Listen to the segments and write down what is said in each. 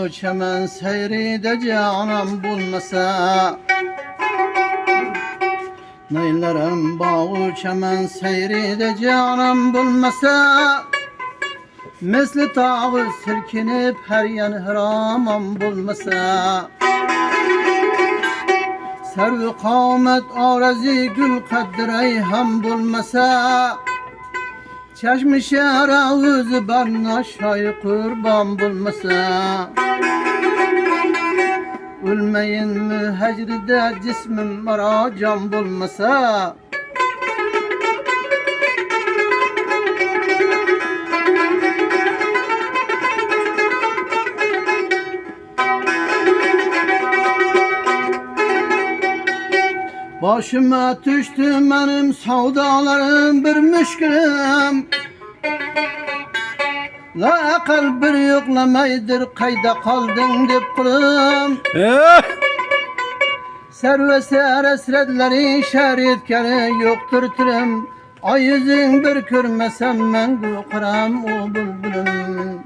bağı çemen seyride canım bulmasa. Neylerim bağı çemen seyride canım bulmasa. Misli tağı silkinip her yan hramam bulmasa. Servi kavmet arazi gül kadrey ham bulmasa. Çeşmi şehir ağızı bana şay kurban bulmasa. Ölmeyin mi hecride cismim bana can bulmasa. Başıma düştü benim savdalarım bir müşkülüm. La akıl bir yoklamaydır kayda kaldın dip kulum. Serveser esredleri şeritkeni yoktur türüm. Ay yüzün bir körmesem ben kuram o bülbülüm.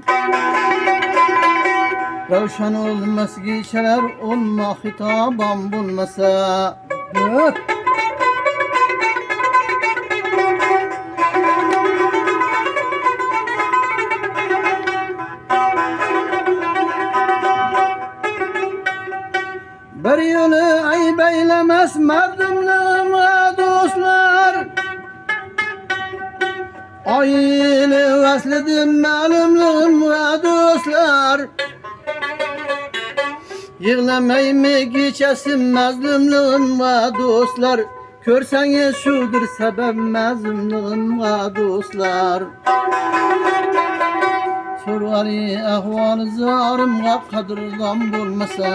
Ravşan olmaz gişeler olma hitabam bulmasa. Bir yolu ayıp eylemez merdumluğuma dostlar. Ayını vesledim malumluğuma dostlar. Yığlamayı mı geçesin mazlumluğuma dostlar. Körseniz şudur sebep mazlumluğuma dostlar. Sorgali ahval zarımga kadırdan bulmasa.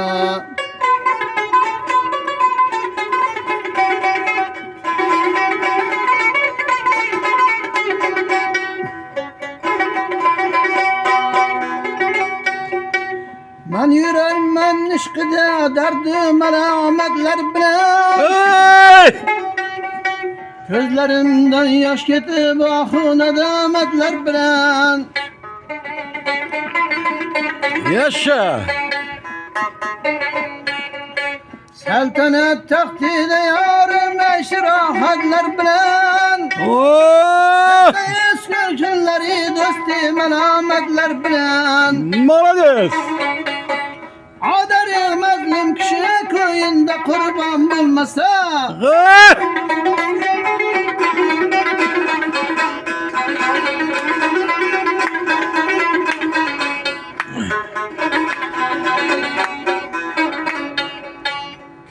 Ben yüreğim ben işkide derdim alametler bilen. Gözlerimden yaş getip ahı nedametler bilen. Yaşa. Seltenet tahtide yarım eş rahatlar bilen. Eski günleri dosti melametler bilen. Malades. Adarı mazlum kişi köyünde kurban bulmasa.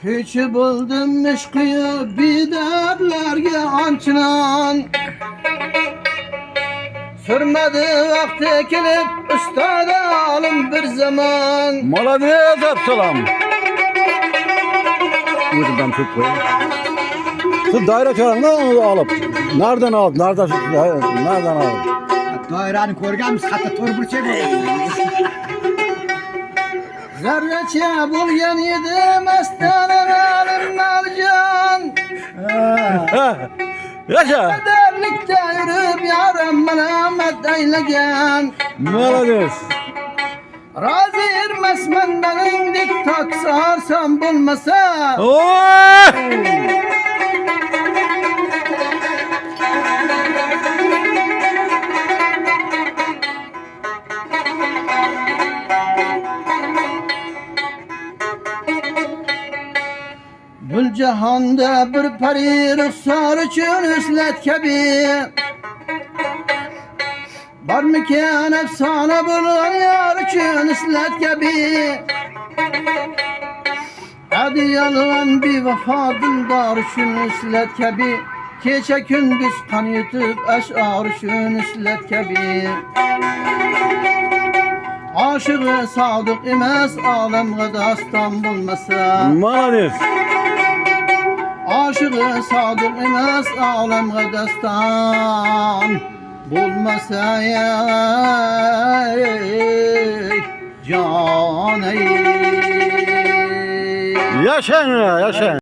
Keçi buldum meşkıyı biderlerge ançınan. Sürmedi vakti kelip üstada alım bir zaman. Malades Absalam. Buradan tut koy. Şu daire çağırında alıp. Nereden alıp? Nereden alıp? Dairani ko'rganmiz, hatto to'rburcha Zerreçe bulgan yedim astanan alim malcan. Yaşa. Kaderlikte yürüp yaram melamet eylegan. Malades. Razı ermez mendenin diktat sarsam bulmasa. Bu cihanda bir pari ruhsar için üslet kebi. Var mıken efsane bulan yar için üslet kebi. Hadi yalan bir vefa dildar için üslet kebi. Keçe gündüz kan yutup eşar için üslet kebi. Aşığı sadık imez alemge dastan bulmasa. Malades. Aşığı sadık imez alemge dastan bulmasa can ey. Yaşa.